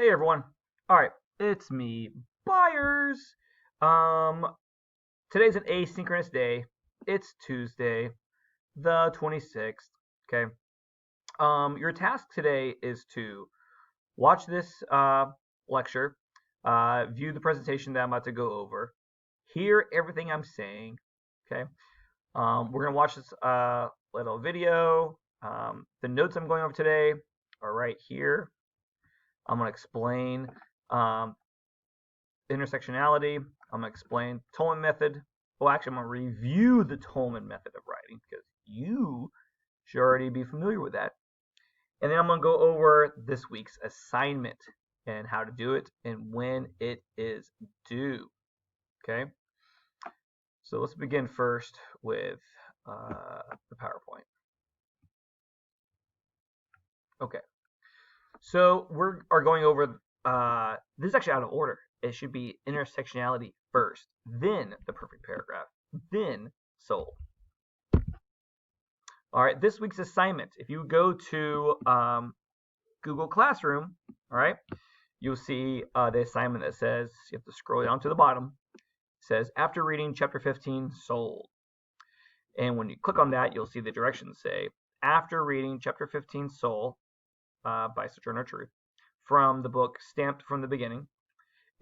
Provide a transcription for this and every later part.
Hey everyone. All right, it's me, Byers. Today's an asynchronous day. It's Tuesday, the 26th. Okay. Your task today is to watch this lecture, view the presentation that I'm about to go over, hear everything I'm saying. Okay. We're gonna watch this little video. The notes I'm going over today are right here. I'm going to explain intersectionality. I'm going to explain Tolman method. Well, actually, I'm going to review the Tolman method of writing because you should already be familiar with that. And then I'm going to go over this week's assignment and how to do it and when it is due. Okay? So let's begin first with the PowerPoint. Okay. So we are going over, this is actually out of order. It should be intersectionality first, then the perfect paragraph, then soul. All right, this week's assignment, if you go to Google Classroom, all right, you'll see the assignment that says, you have to scroll down to the bottom, it says, after reading chapter 15, soul. And when you click on that, you'll see the directions say, after reading chapter 15, soul, by Sojourner Truth, from the book Stamped from the Beginning,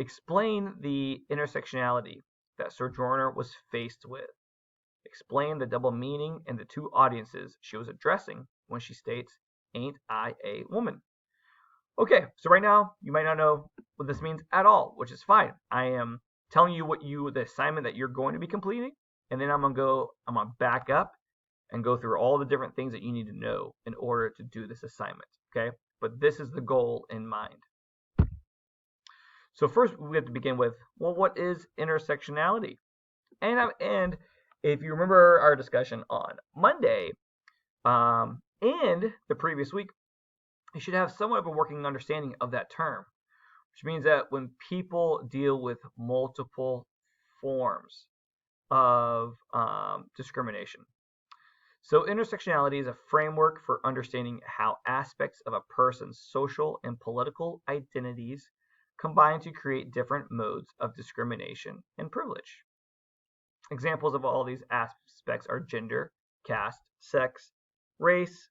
explain the intersectionality that Sojourner was faced with. Explain the double meaning in the two audiences she was addressing when she states, "Ain't I a woman?" Okay, so right now, you might not know what this means at all, which is fine. I am telling you the assignment that you're going to be completing, and then I'm gonna back up and go through all the different things that you need to know in order to do this assignment, okay? But this is the goal in mind. So first, we have to begin with, well, what is intersectionality? And if you remember our discussion on Monday and the previous week, you should have somewhat of a working understanding of that term, which means that when people deal with multiple forms of discrimination. So intersectionality is a framework for understanding how aspects of a person's social and political identities combine to create different modes of discrimination and privilege. Examples of all these aspects are gender, caste, sex, race,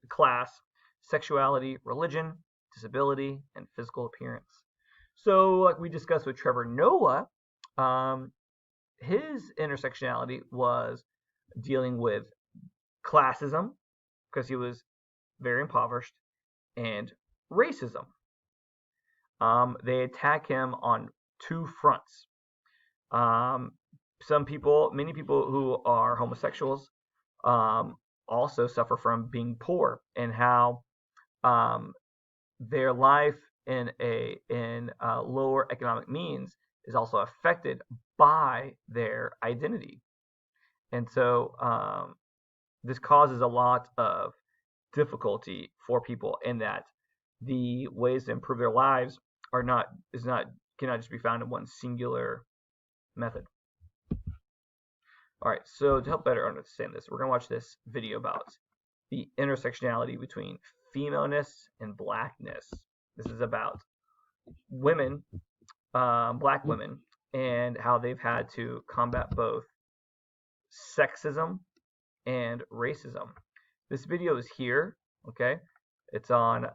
class, sexuality, religion, disability, and physical appearance. So like we discussed with Trevor Noah, his intersectionality was dealing with classism, because he was very impoverished, and racism. They attack him on two fronts. Many people who are homosexuals also suffer from being poor, and how their life in lower economic means is also affected by their identity. And so this causes a lot of difficulty for people in that the ways to improve their lives cannot just be found in one singular method. All right, so to help better understand this, we're going to watch this video about the intersectionality between femaleness and blackness. This is about women, black women, and how they've had to combat both sexism and racism. This video is here, okay? It's on,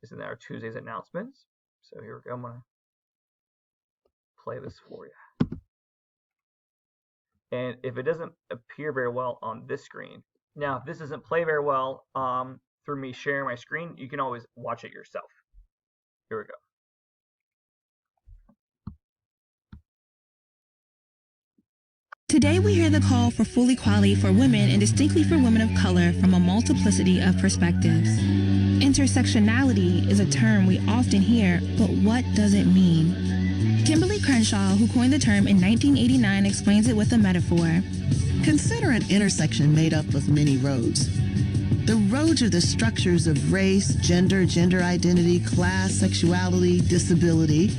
it's in our Tuesday's announcements. So here we go. I'm gonna play this for you. And if it doesn't appear very well on this screen, now if this doesn't play very well through me sharing my screen, you can always watch it yourself. Here we go. Today we hear the call for full equality for women and distinctly for women of color from a multiplicity of perspectives. Intersectionality is a term we often hear, but what does it mean? Kimberly Crenshaw, who coined the term in 1989, explains it with a metaphor. Consider an intersection made up of many roads. The roads are the structures of race, gender identity, class, sexuality, disability.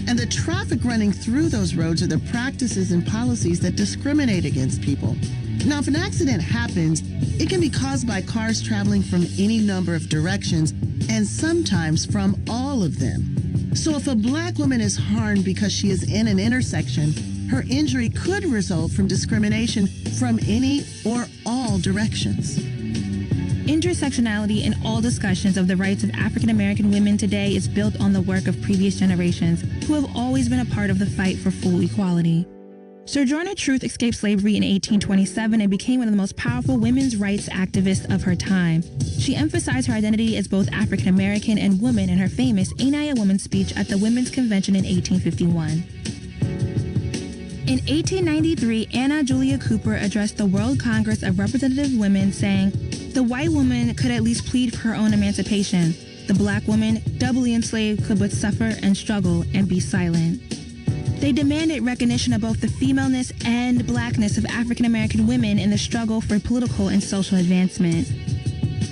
And the traffic running through those roads are the practices and policies that discriminate against people. Now, if an accident happens, It can be caused by cars traveling from any number of directions and sometimes from all of them. So if a Black woman is harmed because she is in an intersection, her injury could result from discrimination from any or all directions. Intersectionality in all discussions of the rights of African American women today is built on the work of previous generations who have always been a part of the fight for full equality. Sojourner Truth escaped slavery in 1827 and became one of the most powerful women's rights activists of her time. She emphasized her identity as both African American and woman in her famous Ain't I a Woman speech at the Women's Convention in 1851. In 1893, Anna Julia Cooper addressed the World Congress of Representative Women saying, "The white woman could at least plead for her own emancipation. The Black woman, doubly enslaved, could but suffer and struggle and be silent." They demanded recognition of both the femaleness and Blackness of African American women in the struggle for political and social advancement.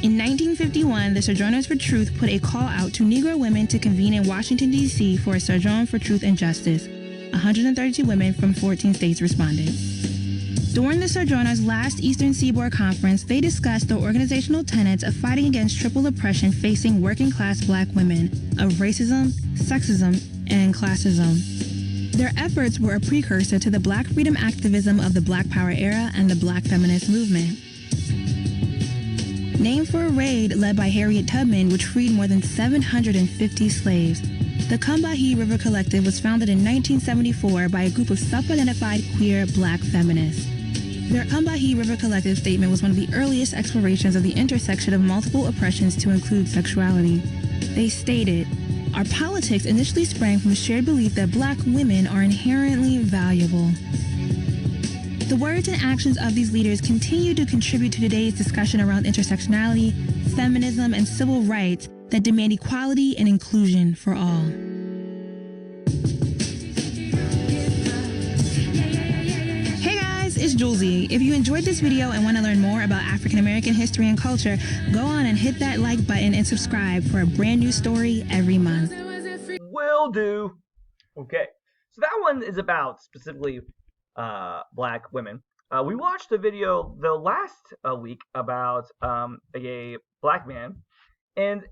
In 1951, the Sojourners for Truth put a call out to Negro women to convene in Washington, D.C. for a Sojourn for Truth and Justice. 132 women from 14 states responded. During the Sojourners' last Eastern Seaboard Conference, they discussed the organizational tenets of fighting against triple oppression facing working-class Black women of racism, sexism, and classism. Their efforts were a precursor to the Black freedom activism of the Black Power era and the Black feminist movement. Named for a raid led by Harriet Tubman, which freed more than 750 slaves, the Combahee River Collective was founded in 1974 by a group of self-identified queer Black feminists. Their Combahee River Collective statement was one of the earliest explorations of the intersection of multiple oppressions to include sexuality. They stated, "Our politics initially sprang from the shared belief that Black women are inherently valuable." The words and actions of these leaders continue to contribute to today's discussion around intersectionality, feminism, and civil rights that demand equality and inclusion for all. Hey guys, it's Julesy. If you enjoyed this video and want to learn more about African American history and culture, go on and hit that like button and subscribe for a brand new story every month. Will do. Okay, so that one is about specifically Black women. We watched a video the last week about a Black man, and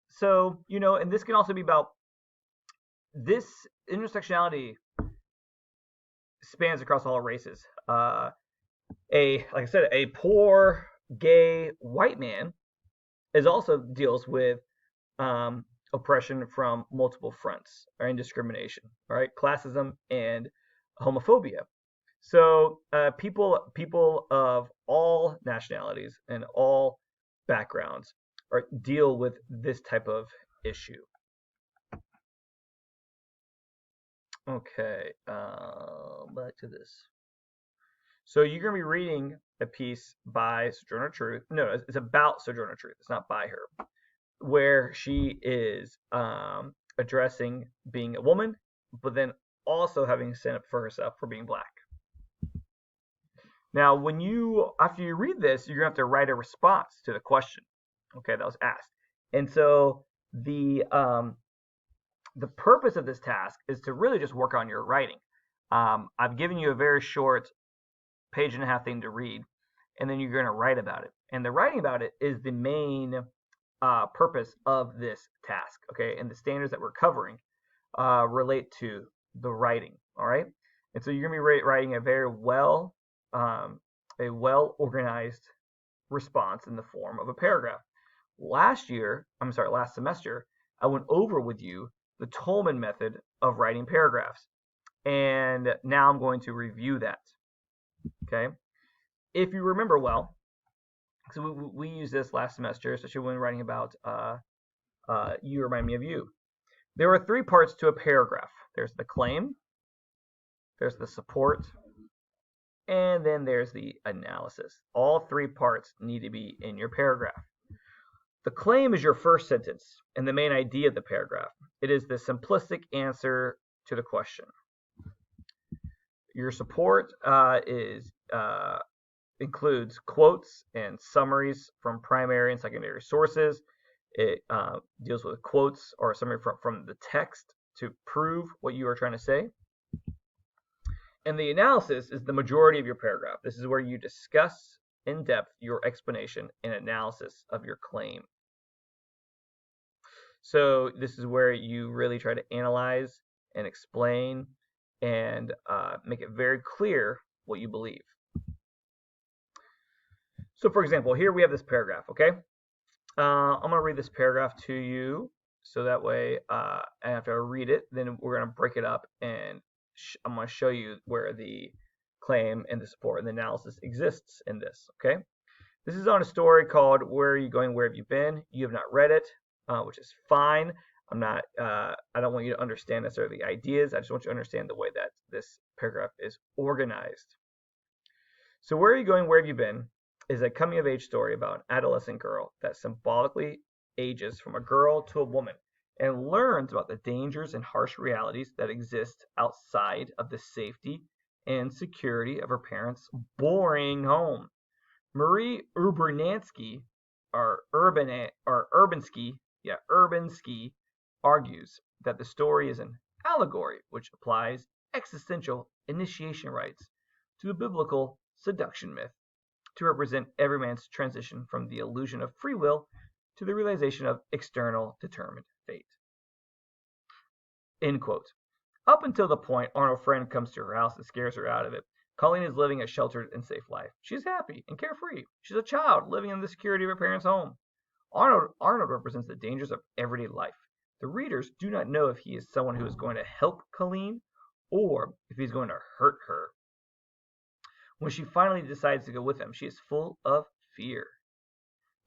so and this can also be about this intersectionality spans across all races. Like I said, a poor gay white man also deals with oppression from multiple fronts, right, and discrimination, right, classism and homophobia. So people of all nationalities and all backgrounds deal with this type of issue. Okay, back to this. So you're going to be reading a piece by Sojourner Truth. No, it's about Sojourner Truth. It's not by her, where she is addressing being a woman, but then also having to stand up for herself for being Black. Now, after you read this, you're going to have to write a response to the question, okay, that was asked. And so the purpose of this task is to really just work on your writing. I've given you a very short page-and-a-half thing to read, and then you're going to write about it. And the writing about it is the main purpose of this task, okay? And the standards that we're covering relate to the writing, all right? And so you're going to be writing a very well-organized response in the form of a paragraph. Last semester, I went over with you the Tolman method of writing paragraphs. And now I'm going to review that, okay? If you remember well, so we used this last semester, especially when writing about You Remind Me of You. There are three parts to a paragraph. There's the claim, there's the support, and then there's the analysis. All three parts need to be in your paragraph. The claim is your first sentence and the main idea of the paragraph. It is the simplistic answer to the question. Your support includes quotes and summaries from primary and secondary sources. It deals with quotes or a summary from the text to prove what you are trying to say. And the analysis is the majority of your paragraph. This is where you discuss in depth your explanation and analysis of your claim. So this is where you really try to analyze and explain and make it very clear what you believe. So for example, here we have this paragraph, okay? I'm going to read this paragraph to you so that way after I read it, then we're going to break it up and I'm going to show you where the claim and the support and the analysis exists in this, okay? This is on a story called Where Are You Going, Where Have You Been? You have not read it, which is fine. I don't want you to understand necessarily the ideas. I just want you to understand the way that this paragraph is organized. So Where Are You Going, Where Have You Been is a coming of age story about an adolescent girl that symbolically ages from a girl to a woman and learns about the dangers and harsh realities that exist outside of the safety and security of her parents' boring home. Marie Urbansky argues that the story is an allegory which applies existential initiation rites to the biblical seduction myth to represent every man's transition from the illusion of free will to the realization of external determined fate. End quote. Up until the point Arnold's friend comes to her house and scares her out of it, Colleen is living a sheltered and safe life. She's happy and carefree. She's a child living in the security of her parents' home. Arnold represents the dangers of everyday life. The readers do not know if he is someone who is going to help Colleen or if he's going to hurt her. When she finally decides to go with him, she is full of fear.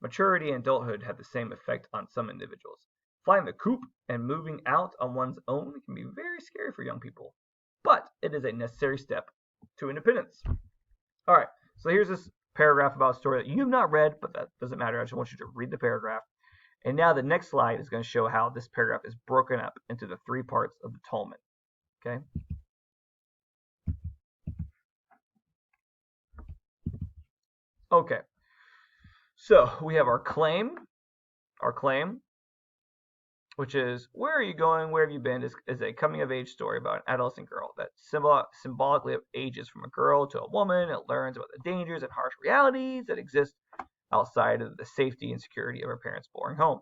Maturity and adulthood have the same effect on some individuals. Flying the coop and moving out on one's own can be very scary for young people, but it is a necessary step to independence. All right, so here's this paragraph about a story that you've not read, but that doesn't matter. I just want you to read the paragraph. And now the next slide is going to show how this paragraph is broken up into the three parts of the Talmud. Okay? Okay. So we have our claim, which is Where Are You Going, Where Have You Been, is a coming-of-age story about an adolescent girl that symbolically ages from a girl to a woman and learns about the dangers and harsh realities that exist outside of the safety and security of her parents' boring home.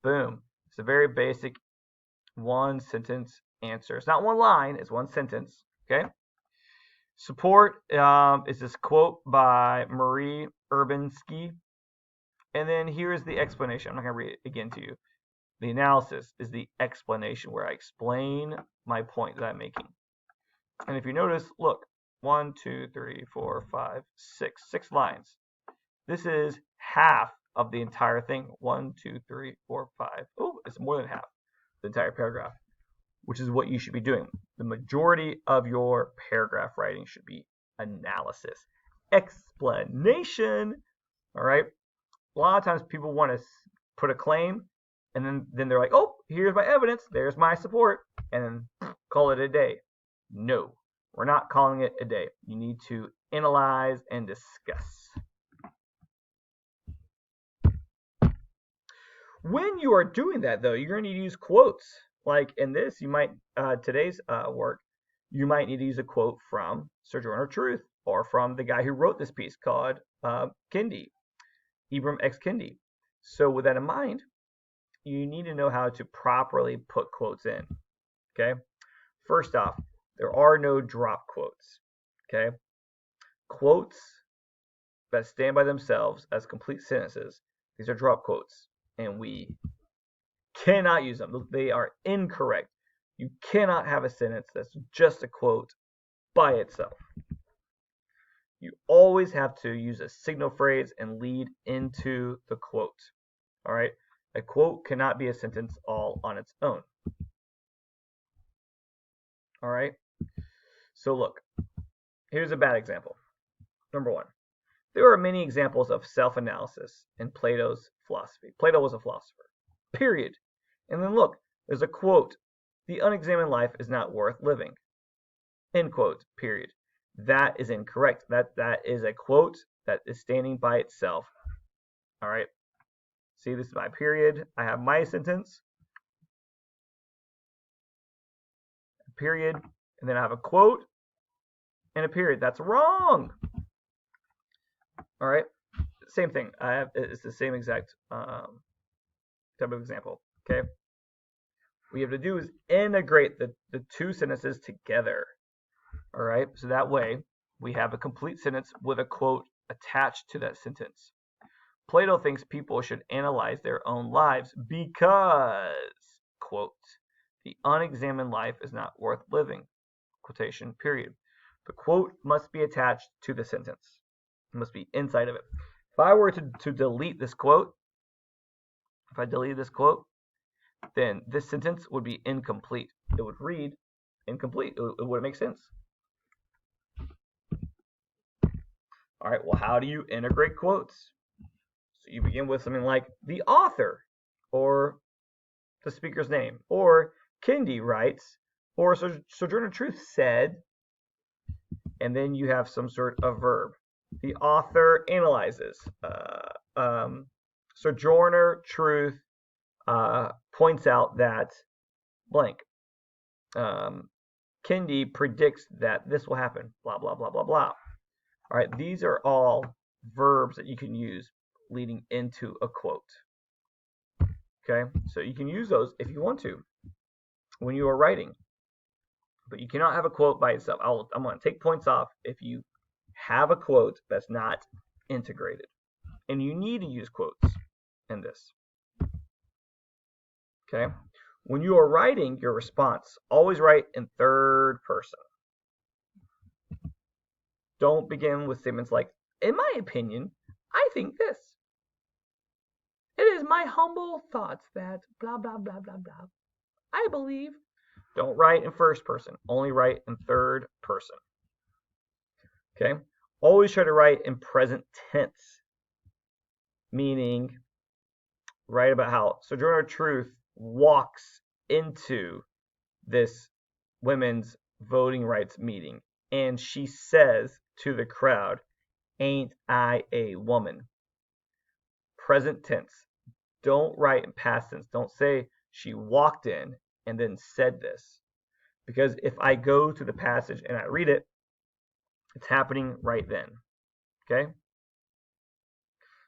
Boom. It's a very basic one-sentence answer. It's not one line, it's one sentence, okay? Support is this quote by Marie Urbansky. And then here's the explanation. I'm not going to read it again to you. The analysis is the explanation where I explain my point that I'm making. And if you notice, look, 1, 2, 3, 4, 5, 6 lines. This is half of the entire thing. 1, 2, 3, 4, 5. Oh, it's more than half the entire paragraph, which is what you should be doing. The majority of your paragraph writing should be analysis, explanation. All right. A lot of times people want to put a claim and then they're like, oh, here's my evidence, there's my support, and then call it a day. No, we're not calling it a day. You need to analyze and discuss. When you are doing that, though, you're going to need to use quotes. Like in this, you might, today's work, you might need to use a quote from Sojourner Truth or from the guy who wrote this piece called Kendi, Ibram X. Kendi. So with that in mind, you need to know how to properly put quotes in, okay? First off, there are no drop quotes, okay? Quotes that stand by themselves as complete sentences, these are drop quotes, and we cannot use them. They are incorrect. You cannot have a sentence that's just a quote by itself. You always have to use a signal phrase and lead into the quote, all right? A quote cannot be a sentence all on its own. All right? So look, here's a bad example. Number 1, there are many examples of self-analysis in Plato's philosophy. Plato was a philosopher, period. And then look, there's a quote, the unexamined life is not worth living. End quote, period. That is incorrect. That is a quote that is standing by itself. All right? See, this is my period. I have my sentence, period, and then I have a quote and a period. That's wrong. All right. same thing. It's the same exact type of example. Okay. What you have to do is integrate the two sentences together. All right. So that way we have a complete sentence with a quote attached to that sentence. Plato thinks people should analyze their own lives because, quote, the unexamined life is not worth living, quotation, period. The quote must be attached to the sentence. It must be inside of it. If I were to delete this quote, if I deleted this quote, then this sentence would be incomplete. It would read incomplete. It wouldn't make sense. All right, well, how do you integrate quotes? So you begin with something like the author, or the speaker's name, or Kendi writes, or Sojourner Truth said, and then you have some sort of verb. The author analyzes. Sojourner Truth points out that blank. Kendi predicts that this will happen. Blah, blah, blah, blah, blah. All right, these are all verbs that you can use leading into a quote. Okay, so you can use those if you want to when you are writing. But you cannot have a quote by itself. I'm going to take points off if you have a quote that's not integrated. And you need to use quotes in this. Okay? When you are writing your response, always write in third person. Don't begin with statements like, in my opinion, I think this. It is my humble thoughts that blah, blah, blah, blah, blah. I believe. Don't write in first person. Only write in third person. Okay? Always try to write in present tense. Meaning, write about how Sojourner Truth walks into this women's voting rights meeting. And she says to the crowd, ain't I a woman? Present tense. Don't write in past tense. Don't say she walked in and then said this. Because if I go to the passage and I read it, it's happening right then. Okay?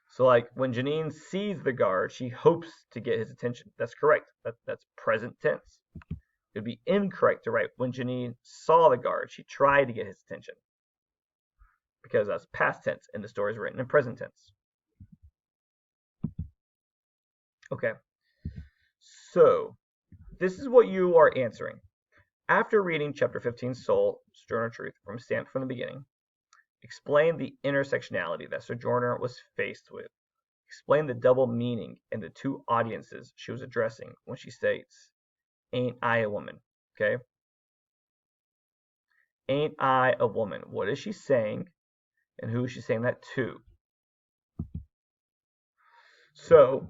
So like when Janine sees the guard, she hopes to get his attention. That's correct. That's present tense. It would be incorrect to write when Janine saw the guard, she tried to get his attention. Because that's past tense and the story is written in present tense. Okay. So this is what you are answering. After reading chapter 15, Soul, Sojourner Truth, from Stamped from the Beginning, explain the intersectionality that Sojourner was faced with. Explain the double meaning in the two audiences she was addressing when she states, ain't I a woman? Okay? Ain't I a woman? What is she saying? And who is she saying that to? So,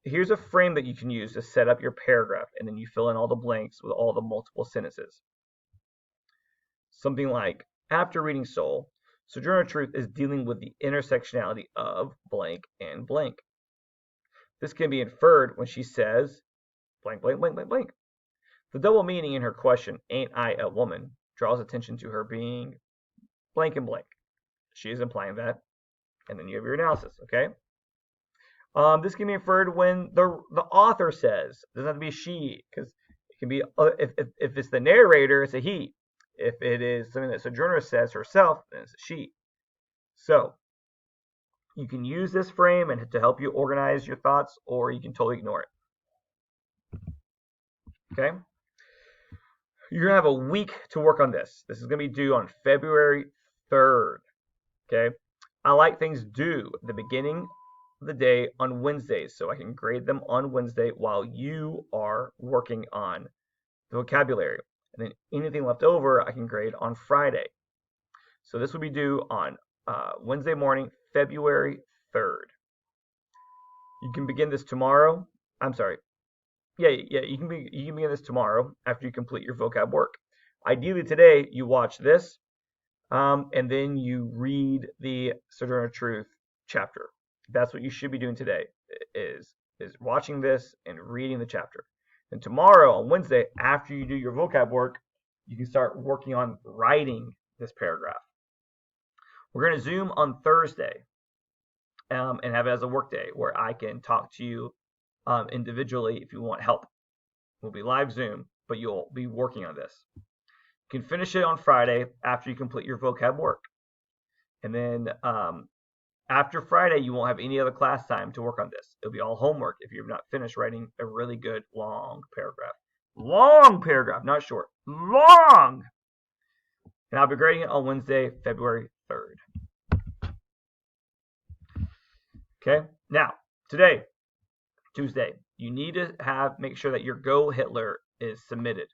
here's a frame that you can use to set up your paragraph, and then you fill in all the blanks with all the multiple sentences. Something like, after reading Soul, Sojourner Truth is dealing with the intersectionality of blank and blank. This can be inferred when she says blank, blank, blank, blank, blank. The double meaning in her question, ain't I a woman, draws attention to her being blank and blank. She is implying that, and then you have your analysis, okay? This can be inferred when the author says. It doesn't have to be she, because it can be, if it's the narrator, it's a he. If it is something that Sojourner says herself, then it's a she. So, you can use this frame and to help you organize your thoughts, or you can totally ignore it. Okay? You're going to have a week to work on this. This is going to be due on February 3rd. Okay? I like things due at the beginning of the day on Wednesdays, so I can grade them on Wednesday while you are working on the vocabulary. And then anything left over, I can grade on Friday. So this will be due on Wednesday morning, February 3rd. You can begin this tomorrow. I'm sorry. Yeah, you can begin this tomorrow after you complete your vocab work. Ideally today, you watch this, and then you read the Sojourner Truth chapter. That's what you should be doing today, is watching this and reading the chapter. And tomorrow, on Wednesday, after you do your vocab work, you can start working on writing this paragraph. We're going to Zoom on Thursday. and have it as a work day where I can talk to you individually if you want help. We'll be live Zoom, but you'll be working on this. You can finish it on Friday after you complete your vocab work. And then after Friday, you won't have any other class time to work on this. It'll be all homework if you've not finished writing a really good long paragraph. Long paragraph, not short. Long! And I'll be grading it on Wednesday, February 3rd. Okay, now, today, Tuesday, you need to make sure that your Go Hitler is submitted.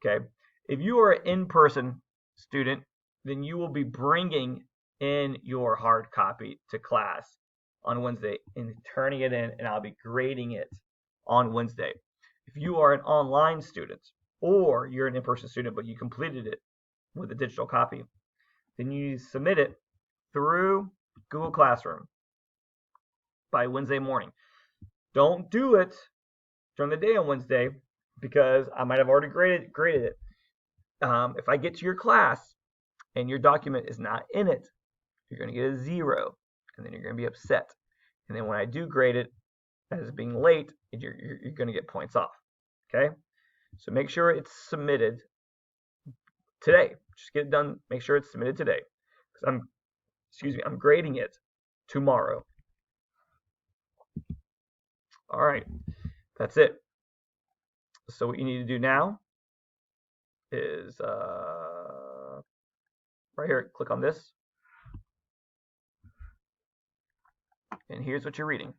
Okay, if you are an in-person student, then you will be bringing in your hard copy to class on Wednesday and turning it in, and I'll be grading it on Wednesday. If you are an online student or you're an in-person student but you completed it with a digital copy, then you submit it through Google Classroom by Wednesday morning. Don't do it during the day on Wednesday because I might have already graded it. If I get to your class and your document is not in it, you're going to get a 0, and then you're going to be upset. And then when I do grade it as being late, you're going to get points off. Okay? So make sure it's submitted today. Just get it done. Make sure it's submitted today. Because I'm grading it tomorrow. All right. That's it. So what you need to do now is right here, click on this. And here's what you're reading.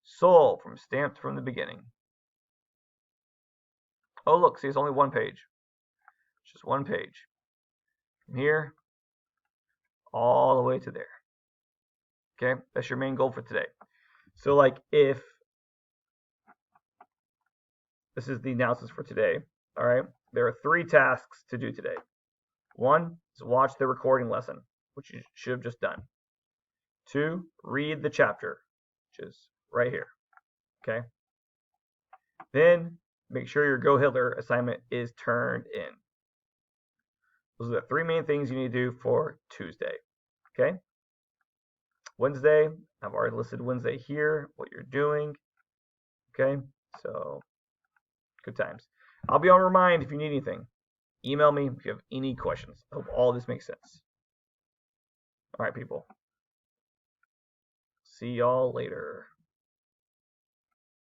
Soul from Stamped from the Beginning. Oh, look, see, it's only one page. It's just one page. From here all the way to there. Okay, that's your main goal for today. So, like, if this is the announcements for today, all right, there are 3 tasks to do today. 1 is watch the recording lesson, which you should have just done. 2, read the chapter, which is right here. Okay. Then make sure your Go Hitler assignment is turned in. Those are the 3 main things you need to do for Tuesday. Okay. Wednesday, I've already listed Wednesday here, what you're doing. Okay. So good times. I'll be on remind if you need anything. Email me if you have any questions. I hope all this makes sense. All right, people. See y'all later.